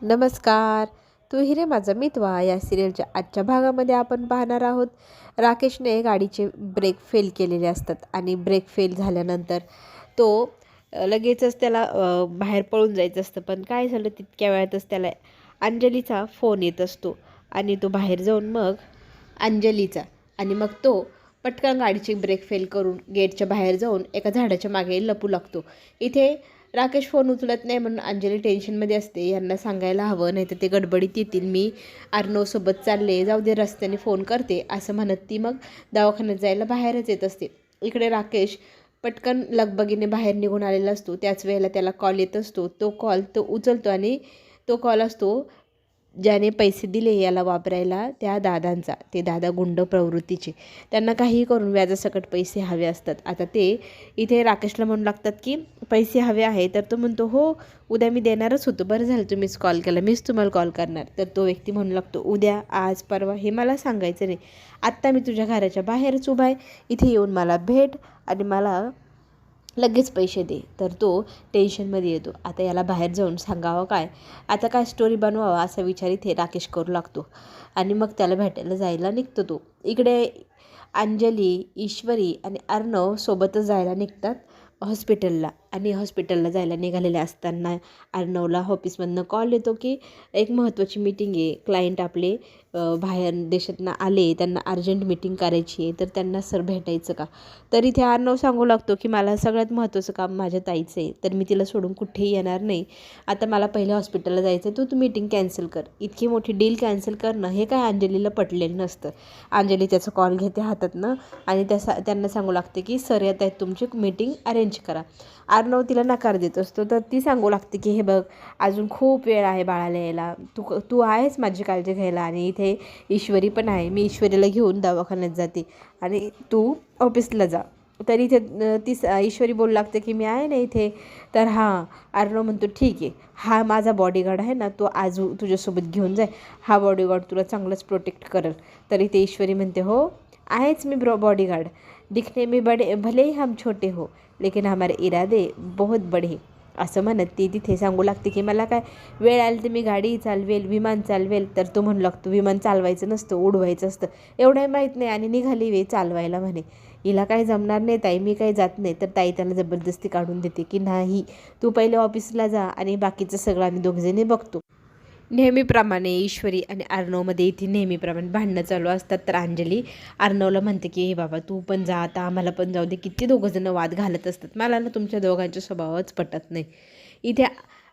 नमस्कार. तू हिरे माझा मितवा या सिरियलच्या आजच्या भागामध्ये आपण पाहणार आहोत. राकेशने गाडीचे ब्रेक फेल केलेले असतात आणि ब्रेक फेल झाल्यानंतर तो लगेचच त्याला बाहेर पळून जायचं असतं. पण काय झालं, तितक्या वेळातच त्याला अंजलीचा फोन येत असतो आणि तो बाहेर जाऊन मग अंजलीचा आणि मग तो पटकन गाडीची ब्रेक फेल करून गेटच्या बाहेर जाऊन एका झाडाच्या मागे लपू लागतो. इथे राकेश फोन उचलत नाही म्हणून अंजली टेन्शनमध्ये असते. यांना सांगायला हवं, नाही तर ते गडबडीत येतील. मी अर्णवसोबत चालले, जाऊ दे रस्त्याने फोन करते असं म्हणत ती मग दवाखान्यात जायला बाहेरच येत असते. इकडे राकेश पटकन लगबगीने बाहेर निघून आलेला असतो. त्याच वेळेला त्याला कॉल येत असतो. तो कॉल तो उचलतो आणि तो कॉल असतो ज्याने पैसे दिले याला वापरायला त्या दादांचा. ते दादा गुंड प्रवृत्तीचे, त्यांना काहीही करून व्याजासकट पैसे हवे असतात. आता ते इथे राकेशला म्हणू लागतात की पैसे हवे आहे. तर तो म्हणतो हो उद्या मी देणारच होतो, बरं झालं तुम्हीच कॉल केला, मीच तुम्हाला कॉल करणार. तर तो व्यक्ती म्हणू लागतो उद्या, आज, परवा हे मला सांगायचं नाही. आत्ता मी तुझ्या घराच्या बाहेरच उभा आहे, इथे येऊन मला भेट आणि मला लगेच पैसे दे. तर तो टेन्शनमध्ये येतो. आता याला बाहेर जाऊन सांगावं काय, आता काय स्टोरी बनवावा असा विचार इथे राकेश करू लागतो आणि मग त्याला भेटायला जायला निघतो. तो इकडे अंजली, ईश्वरी आणि अर्णव सोबतच जायला निघतात हॉस्पिटलला. आणि हॉस्पिटलला जायला निघालेले असताना अर्णवला ऑफिसमधनं कॉल येतो की एक महत्त्वाची मीटिंग आहे, क्लायंट आपले बाहेर देशातनं आले, त्यांना अर्जंट मीटिंग करायची आहे, तर त्यांना सर भेटायचं का. तर इथे अर्णव सांगू लागतो की मला सगळ्यात महत्त्वाचं काम माझ्या ताईचं आहे, तर मी तिला सोडून कुठेही येणार नाही. आता मला पहिले हॉस्पिटलला जायचं आहे, तू मीटिंग कॅन्सल कर. इतकी मोठी डील कॅन्सल करणं हे काय अंजलीला पटलेलं नसतं. अंजली त्याचा कॉल घेते हातातनं आणि त्यांना सांगू लागते की सर येत आहेत, तुमची मीटिंग अरेंज करा. अर्णव तिला नकार देत असतो. तर ती सांगू लागते की हे बघ, अजून खूप वेळ आहे बाळाला यायला, तू आहेस माझी काळजी घ्यायला आणि इथे ईश्वरी पण आहे, मी ईश्वरीला घेऊन दवाखान्यात जाते आणि तू ऑफिसला जा. तर इथे ती ईश्वरी बोलू लागते की मी आहे ना इथे. तर हां, अर्णव म्हणतो ठीक आहे, हा माझा बॉडीगार्ड आहे ना, तो आज तुझ्यासोबत घेऊन जाय, हा बॉडीगार्ड तुला चांगलंच प्रोटेक्ट करेल. तर इथे ईश्वरी म्हणते हो आहेच मी बॉडीगार्ड, दिखने में बड़े भले ही हम छोटे हो लेकिन हमारे इरादे बहुत बडे. असं म्हणत ती तिथे सांगू लागते की मला काय वेळ आली तर मी गाडी चालवेल, विमान चालवेल. तर तो म्हणू लागतो विमान चालवायचं नसतं, उडवायचं असतं, एवढंही माहीत नाही आणि निघाली वे चालवायला म्हणे. हिला काही जमणार नाही ताई, मी काही जात नाही. तर ताई त्याला जबरदस्ती काढून देते की नाही, तू पहिले ऑफिसला जा आणि बाकीचं सगळं आम्ही दोघीजणी बघतो. नेहमीप्रमाणे ईश्वरी आणि अर्णवमध्ये इथे नेहमीप्रमाणे भांडणं चालू असतात. तर अंजली अर्णवला म्हणते की हे बाबा तू पण जा, आता आम्हाला पण जाऊ दे. किती दोघंजणं वाद घालत असतात, मला ना तुमच्या दोघांचा स्वभावच पटत नाही. इथे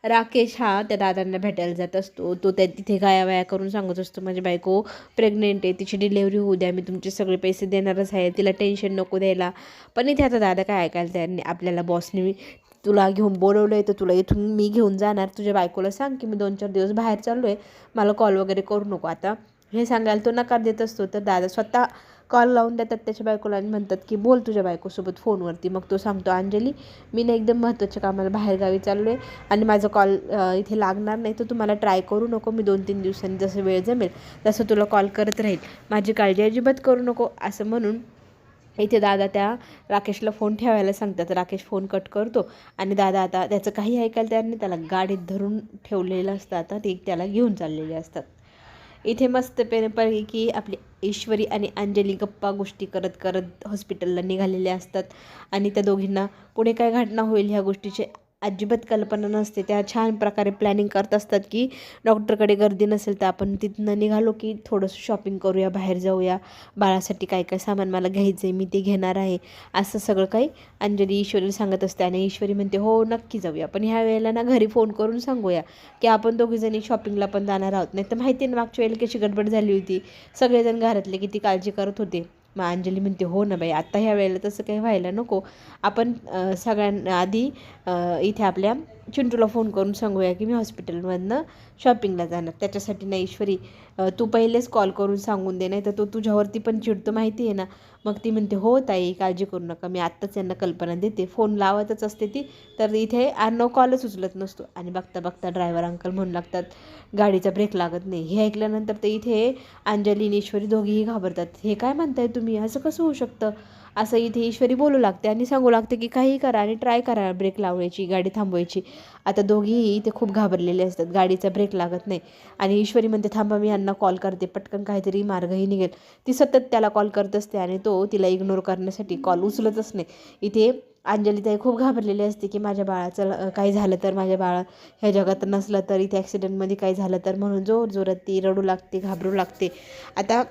राकेश हा त्या दादांना भेटायला जात असतो. तो तिथे गायावाया करून सांगत असतो माझी बायको प्रेग्नेंट आहे, तिची डिलेवरी होऊ द्या, मी तुमचे सगळे पैसे देणारच आहे, तिला टेन्शन नको द्यायला. पण इथे आता दादा काय ऐकायला तयार आपल्याला बॉसने तुला घेऊन बोलवलं आहे तर तुला इथून मी घेऊन जाणार, तुझ्या बायकोला सांग की मी 2-4 दिवस बाहेर चाललो आहे, मला कॉल वगैरे करू नको. आता हे सांगायला तो नकार देत असतो. तर दादा स्वतः कॉल लावून देतात त्याच्या बायकोला आणि म्हणतात की बोल तुझ्या बायकोसोबत फोनवरती. मग तो सांगतो अंजली मी ना एकदम महत्त्वाच्या कामाला बाहेरगावी चाललो आहे आणि माझा कॉल इथे लागणार नाही, तर तुम्हाला ट्राय करू नको, मी 2-3 दिवसांनी जसं वेळ जमेल तसं तुला कॉल करत राहील, माझी काळजी अजिबात करू नको. असं म्हणून इथे दादा त्या राकेशला फोन ठेवायला सांगतात. राकेश फोन कट करतो आणि दादा आता त्याचं काही ऐकायला तयार नाही, त्याला गाडीत धरून ठेवलेलं असतं. आता ते त्याला घेऊन चाललेले असतात. इथे मस्त पैकी आपली ईश्वरी आणि अंजली गप्पा गोष्टी करत करत हॉस्पिटलला निघालेले असतात आणि त्या दोघींना पुढे काय घटना होईल ह्या गोष्टीची अजिबात कल्पना नसते. त्या छान प्रकारे प्लॅनिंग करत असतात की डॉक्टरकडे गर्दी नसेल तर आपण तिथनं निघालो की थोडंसं शॉपिंग करूया, बाहेर जाऊया, बाळासाठी काय काय सामान मला घ्यायचं आहे मी ते घेणार आहे, असं सगळं काही अंजली ईश्वरीला सांगत असते. आणि ईश्वरी म्हणते हो नक्की जाऊया, पण ह्या वेळेला ना घरी फोन करून सांगूया की आपण दोघीजणी शॉपिंगला पण जाणार आहोत. नाही तर माहिती आहे ना मागच्या वेळेला कशी गडबड झाली होती, सगळेजण घरातले किती काळजी करत होते. मग अंजली म्हणते हो ना बाई, आत्ता ह्या वेळेला तसं काही व्हायला नको, आपण सगळ्यांना आधी इथे आपल्या चिंटूला फोन करून सांगूया की मी हॉस्पिटलमधनं शॉपिंगला जाणार. त्याच्यासाठी ना ईश्वरी तू पहिलेच कॉल करून सांगून दे, नाही तर तो तुझ्यावरती पण चिडतो माहिती आहे ना. मग ती म्हणते हो ताई काळजी करू नका, मी आत्ताच यांना कल्पना देते. फोन लावतच असते ती, तर इथे अर्णव कॉलच उचलत नसतो आणि बघता बघता ड्रायव्हर अंकल म्हणू लागतात गाडीचा ब्रेक लागत नाही. हे ऐकल्यानंतर तर इथे अंजली आणि ईश्वरी दोघीही घाबरतात. हे काय म्हणताय तुम्ही, असं कसं होऊ शकतं, असं इथे ईश्वरी बोलू लागते आणि सांगू लागते की काही करा आणि ट्राय करा ब्रेक लावण्याची, गाडी थांबवायची. आता दोघीही इथे खूप घाबरलेले असतात, गाडीचा ब्रेक लागत नाही. आणि ईश्वरी म्हणते थांबा मी यांना कॉल करते, पटकन काहीतरी मार्गही निघेल. ती सतत त्याला कॉल करत असते आणि तो तिला इग्नोर करण्यासाठी कॉल उचलतच नाही. इथे अंजलीताई खूप घाबरलेली असते की माझ्या बाळाचं काही झालं तर, माझ्या बाळा ह्या जगात नसलं तर, इथे ॲक्सिडेंटमध्ये काही झालं तर, म्हणून जोरात ती रडू लागते, घाबरू लागते. आता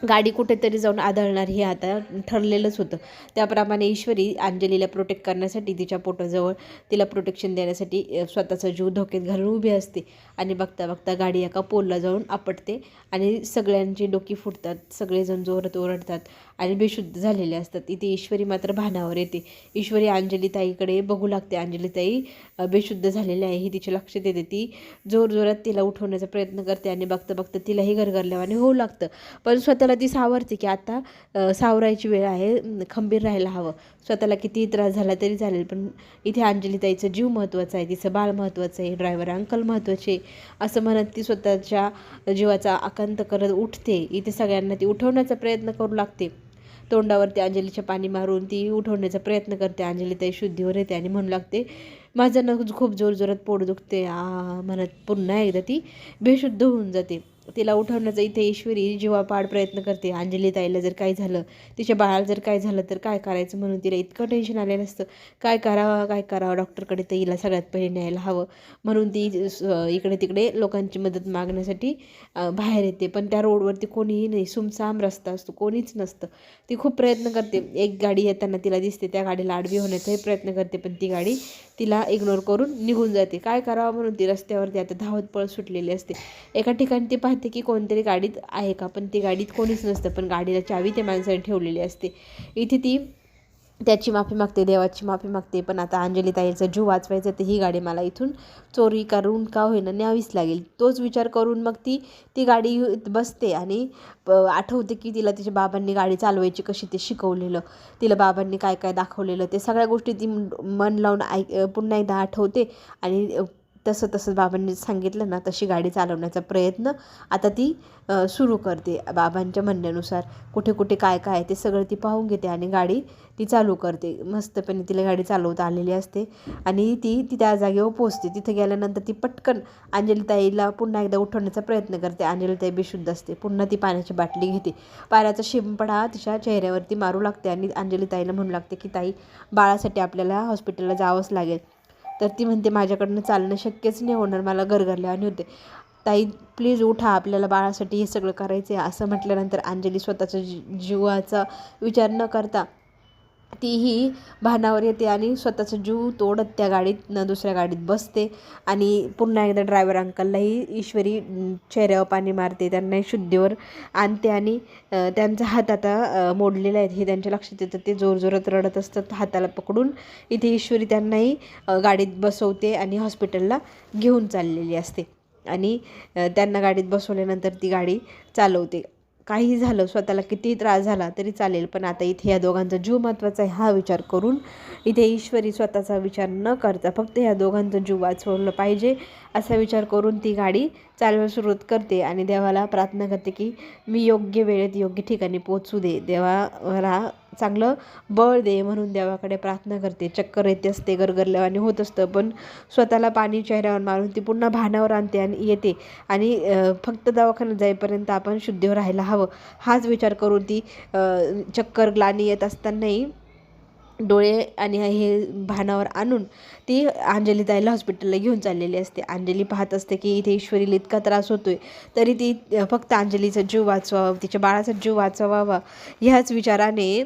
गाडी कुठेतरी जाऊन आदळणार हे आता ठरलेलंच होतं. त्याप्रमाणे ईश्वरी अंजलीला प्रोटेक्ट करण्यासाठी तिच्या पोटाजवळ तिला प्रोटेक्शन देण्यासाठी स्वतःचा जीव धोक्यात घालून उभी असते. आणि बघता बघता गाडी एका पोलला जाऊन आपटते आणि सगळ्यांची डोकी फुटतात, सगळेजण जोरात ओरडतात आणि बेशुद्ध झालेले असतात. इथे ईश्वरी मात्र भानावर येते. ईश्वरी अंजलीताईकडे बघू लागते. अंजलीताई बेशुद्ध झालेली आहे ही तिचे लक्ष देते. ती जोरात तिला उठवण्याचा प्रयत्न करते आणि बघता बघता तिलाही गरगरल्यावाने होऊ लागतं. पण स्वतःला ती सावरते की आता सावरायची वेळ आहे, खंबीर राहायला हवं. स्वतःला कितीही त्रास झाला तरी चालेल, पण इथे अंजलीताईचा जीव महत्त्वाचा आहे, तिचं बाळ महत्त्वाचं आहे, ड्रायव्हर अंकल महत्त्वाचे, असं म्हणत ती स्वतःच्या जीवाचा आकांत करत उठते. इथे सगळ्यांना ती उठवण्याचा प्रयत्न करू लागते. तोंडावरती अंजलीचे पाणी मारून ती उठवण्याचा प्रयत्न करते. अंजलीताई शुद्धीवर येते आणि म्हणू लागते माझं न खूप जोरात पोट दुखते म्हणत पुन्हा एकदा ती बेशुद्ध होऊन जाते. तिला उठवण्याचा इथे ईश्वरी जीवापाड प्रयत्न करते. अंजलीताईला जर काय झालं, तिच्या बाळाला जर काय झालं तर काय करायचं म्हणून तिला इतकं टेन्शन आलेलं असतं. काय करावं डॉक्टरकडे तर हिला सगळ्यात पहिले न्यायला हवं म्हणून ती इकडे तिकडे लोकांची मदत मागण्यासाठी बाहेर येते. पण त्या रोडवरती कोणीही नाही, सुमसाम रस्ता असतो, कोणीच नसतं. ती खूप प्रयत्न करते. एक गाडी येताना तिला दिसते, त्या गाडीला आडवी होण्याचाही प्रयत्न करते, पण ती गाडी तिला इग्नोर करून निघून जाते. काय करावं म्हणून ती रस्त्यावरती आता धावत पळ सुटलेली असते. एका ठिकाणी ती पाहते की कोणतरी गाडीत आहे का, पण ती गाडीत कोणीच नसतं, पण गाडीला चावी त्या माणसाने ठेवलेली असते. इथे ती त्याची माफी मागते, देवाची माफी मागते. पण आता अंजलीताईचा जीव वाचवायचा तर ही गाडी मला इथून चोरी करून का होईना न्यावीच लागेल. तोच विचार करून मग ती गाडी बसते आणि आठवते की तिला तिच्या बाबांनी गाडी चालवायची कशी ते शिकवलेलं, तिला बाबांनी काय काय दाखवलेलं, ते सगळ्या गोष्टी ती मन लावून पुन्हा एकदा आठवते. आणि तसं बाबांनी सांगितलं ना तशी गाडी चालवण्याचा प्रयत्न आता ती सुरू करते. बाबांच्या म्हणण्यानुसार कुठे कुठे काय काय ते सगळं ती पाहून घेते आणि गाडी ती चालू करते. मस्तपणे तिला गाडी चालवता आलेली असते आणि ती त्या जागेवर पोहोचते. तिथे गेल्यानंतर ती पटकन अंजलीताईला पुन्हा एकदा उठवण्याचा प्रयत्न करते. अंजलीताई बेशुद्ध असते. पुन्हा ती पाण्याची बाटली घेते, पाण्याचा शिंपडा तिच्या चेहऱ्यावरती मारू लागते आणि अंजलीताईला म्हणू लागते की ताई, बाळासाठी आपल्याला हॉस्पिटलला जावंच लागेल. तर ती म्हणते माझ्याकडनं चालणं शक्यच नाही होणार, मला गरगरल्यावानी होते. ताई प्लीज उठा, आपल्याला बाळासाठी हे सगळं करायचं आहे. असं म्हटल्यानंतर अंजली स्वतःचा जीवाचा विचार न करता तीही भानावर येते आणि स्वतःचा जीव तोडत त्या गाडीत दुसऱ्या गाडीत बसते. आणि पुन्हा एकदा ड्रायव्हर अंकललाही ईश्वरी चेहऱ्यावर पाणी मारते, त्यांनाही शुद्धीवर आणते. आणि त्यांचा हात आता मोडलेला आहे हे त्यांच्या लक्षात येतं. ते जोरात रडत असतात हाताला पकडून. इथे ईश्वरी त्यांनाही गाडीत बसवते आणि हॉस्पिटलला घेऊन चाललेली असते. आणि त्यांना गाडीत बसवल्यानंतर ती गाडी चालवते. काही झालं, स्वतःला कितीही त्रास झाला तरी चालेल, पण आता इथे या दोघांचा जीव महत्त्वाचा आहे हा विचार करून इथे ईश्वरी स्वतःचा विचार न करता फक्त या दोघांचा जीव वाचवलं पाहिजे असा विचार करून ती गाडी चालवायला सुरुवात करते. आणि देवाला प्रार्थना करते की मी योग्य वेळेत योग्य ठिकाणी पोहोचू दे, देवा मला चांगलं बळ दे म्हणून देवाकडे प्रार्थना करते. चक्कर येते असते, गरगरल्यावानी होत असतं, पण स्वतःला पाणी चेहऱ्यावर मारून ती पुन्हा भानावर आणते आणि येते. आणि फक्त दवाखान्यात जाईपर्यंत आपण शुद्धीवर राहायला हवं हाच विचार करून ती चक्कर ग्लानी येत असतानाही डोळे आणि हे भानावर आणून ती अंजलीताईला हॉस्पिटलला घेऊन चाललेली असते. अंजली पाहत असते की इथे ईश्वरीला इतका त्रास होतोय, तरी ती फक्त अंजलीचा जीव वाचवावा, तिच्या बाळाचा जीव वाचवावा ह्याच विचाराने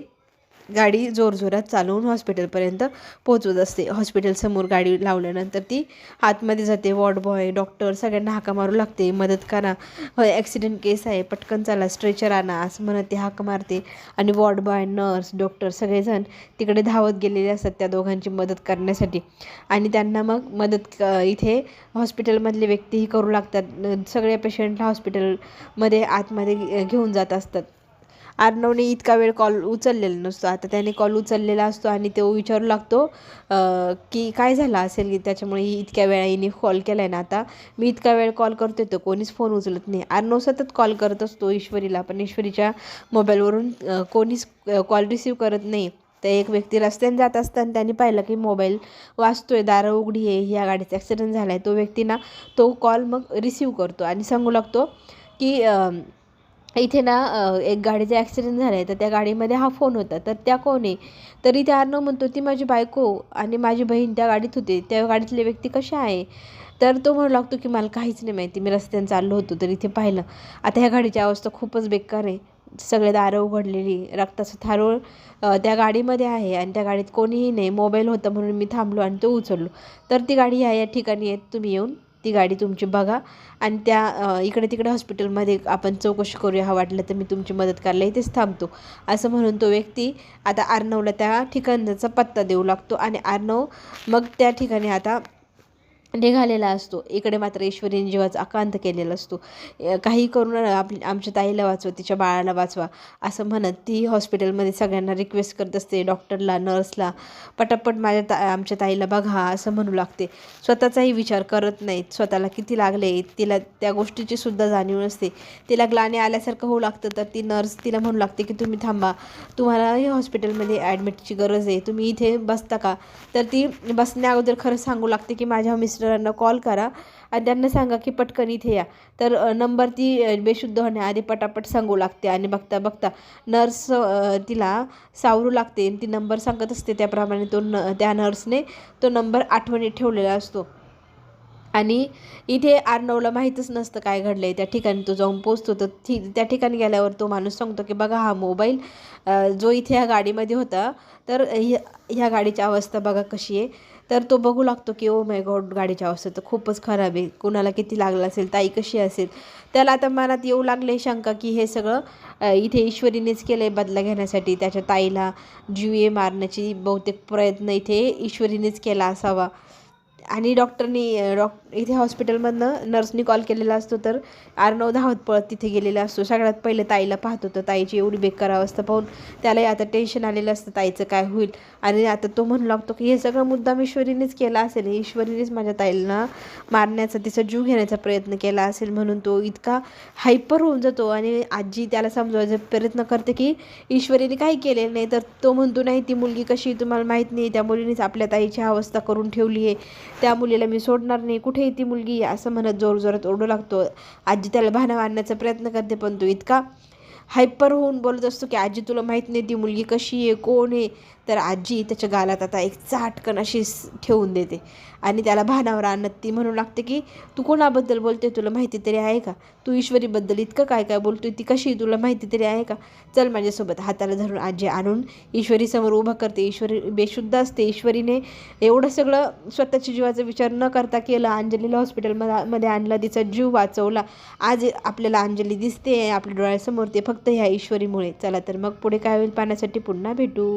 गाडी जोरात चालवून हॉस्पिटलपर्यंत पोहोचवत असते. हॉस्पिटलसमोर गाडी लावल्यानंतर ती आतमध्ये जाते. वॉर्ड बॉय, डॉक्टर सगळ्यांना हाका मारू लागते, मदत करा, ॲक्सिडेंट केस आहे, पटकन चला, स्ट्रेचर आणा असं म्हणत ती हाक मारते. आणि वॉर्ड बॉय, नर्स, डॉक्टर सगळेजण तिकडे धावत गेलेले असतात त्या दोघांची मदत करण्यासाठी. आणि त्यांना मग मदत इथे हॉस्पिटलमधले व्यक्तीही करू लागतात. सगळ्या पेशंटला हॉस्पिटलमध्ये आतमध्ये घेऊन जात असतात. अर्णवने इतका वेळ कॉल उचललेला नसतो. आता त्याने कॉल उचललेला असतो आणि तो विचारू लागतो की काय झालं असेल की त्याच्यामुळे इतक्या वेळा हिने कॉल केला आहे ना. आता मी इतका वेळ कॉल करतोय तर कोणीच फोन उचलत नाही. अर्णव सतत कॉल करत असतो ईश्वरीला, पण ईश्वरीच्या मोबाईलवरून कोणीच कॉल रिसीव करत नाही. तर एक व्यक्ती रस्त्याने जात असताना त्यांनी पाहिलं की मोबाईल वाजतोय, दारं उघडी आहे, ह्या गाडीचा ॲक्सिडेंट झाला आहे. तो व्यक्ती ना तो कॉल मग रिसीव करतो आणि सांगू लागतो की इथे ना एक गाडीचा ॲक्सिडेंट झाला आहे, तर त्या गाडीमध्ये हा फोन होता, तर त्या कोण आहे. तरी त्या अर्णव म्हणतो ती माझी बायको आणि माझी बहीण त्या गाडीत होते, त्या गाडीतले व्यक्ती कशा आहे. तर तो म्हणू लागतो की मला काहीच नाही माहिती, मी रस्त्याने चाललो होतो तर इथे पाहिलं. आता ह्या गाडीची अवस्था खूपच बेकार आहे, सगळे दारं उघडलेली, रक्ताचं थारोळ त्या गाडीमध्ये आहे आणि त्या गाडीत कोणीही नाही. मोबाईल होता म्हणून मी थांबलो आणि तो उचललो. तर ती गाडी या ठिकाणी आहे, तुम्ही येऊन ती गाडी तुमची बघा आणि त्या इकडे तिकडे हॉस्पिटलमध्ये आपण चौकशी करूया, हा वाटलं तर मी तुमची मदत करायला इथेच थांबतो. असं म्हणून तो व्यक्ती आता अर्णवला त्या ठिकाणाचा पत्ता देऊ लागतो आणि अर्णव मग त्या ठिकाणी आता निघालेला असतो. इकडे मात्र ईश्वरीने जीवाचा आकांत केलेला असतो. काही करून आमच्या ताईला वाचवा, तिच्या बाळाला वाचवा असं म्हणत ती हॉस्पिटलमध्ये सगळ्यांना रिक्वेस्ट करत असते, डॉक्टरला, नर्सला, पटापट आमच्या ताईला बघा असं म्हणू लागते. स्वतःचाही विचार करत नाहीत, स्वतःला किती लागले तिला त्या गोष्टीची सुद्धा जाणीव नसते. तिला ग्लानी आल्यासारखं होऊ लागतं, तर ती नर्स तिला म्हणू लागते की तुम्ही थांबा, तुम्हाला हे हॉस्पिटलमध्ये ॲडमिटची गरज आहे, तुम्ही इथे बसता का. तर ती बसण्या अगोदर खरं सांगू लागते की माझ्या मिस्टरांना कॉल करा आणि त्यांना सांगा की पटकन इथे या. तर नंबर ती बेशुद्ध होण्याआधी पटापट सांगू लागते आणि बघता बघता नर्स तिला सावरू लागते आणि ती नंबर सांगत असते. त्याप्रमाणे त्या नर्सने तो नंबर आठवणीत ठेवलेला असतो आणि इथे अर्णवला माहीतच नसतं काय घडलं आहे. त्या ठिकाणी तो जाऊन पोचतो, तर त्या ठिकाणी गेल्यावर तो माणूस सांगतो की बघा हा मोबाईल जो इथे ह्या गाडीमध्ये होता, तर ह्या गाडीची अवस्था बघा कशी आहे. तर तो बघू लागतो की ओ माय गॉड, गाडीची अवस्था तर खूपच खराब आहे, कुणाला किती लागलं असेल, ताई कशी असेल. त्याला आता मनात येऊ लागले शंका की हे सगळं इथे ईश्वरीनेच केलं आहे बदला घेण्यासाठी. त्याच्या ताईला जीवे मारण्याची बहुतेक प्रयत्न इथे ईश्वरीनेच केला असावा. आणि डॉक्टरनी इथे हॉस्पिटलमधनं नर्सनी कॉल केलेला असतो, तर अर्णव धावत पळत तिथे गेलेला असतो. सगळ्यात पहिले ताईला पाहतो, तर ताईची एवढी बेकार अवस्था पाहून त्यालाही आता टेन्शन आलेलं असतं ताईचं काय होईल. आणि आता तो म्हणू लागतो की हे सगळं मुद्दाम ईश्वरीनेच केला असेल, ईश्वरीनेच माझ्या ताईला मारण्याचा, तिचा जीव घेण्याचा प्रयत्न केला असेल. म्हणून तो इतका हायपर होऊन जातो आणि आजी त्याला समजवायचा प्रयत्न करते की ईश्वरीने काही केलेलं नाही. तर तो म्हणतो नाही, ती मुलगी कशी तुम्हाला माहीत नाही, त्या मुलीनेच आपल्या ताईची अवस्था करून ठेवली आहे, त्या मुलीला मी सोडणार नाही, कुठेही ती मुलगी असं म्हणत जोरजोरात ओरडू लागतो. आजी त्याला भाना मारण्याचा प्रयत्न करते, पण तो इतका हायपर होऊन बोलत असतो की आजी तुला माहीत नाही ती मुलगी कशी आहे, कोण आहे. तर आजी त्याच्या गालात आता एक चाटकन अशी ठेवून देते आणि त्याला भानावर आणत ती म्हणू लागते की तू कोणाबद्दल बोलते, तुला माहिती तरी आहे का, तू ईश्वरीबद्दल इतकं काय काय बोलतोय, ती कशी तुला माहिती तरी आहे का, चल माझ्यासोबत. हाताला धरून आजी आणून ईश्वरीसमोर उभं करते. ईश्वरी बेशुद्ध असते. ईश्वरीने एवढं सगळं स्वतःच्या जीवाचा विचार न करता केलं, अंजलीला हॉस्पिटलमध्ये आणलं, तिचा जीव वाचवला. आज आपल्याला अंजली दिसते आपल्या डोळ्यासमोर, ते फक्त ह्या ईश्वरीमुळे. चला तर मग पुढे काय होईल पाहण्यासाठी पुन्हा भेटू.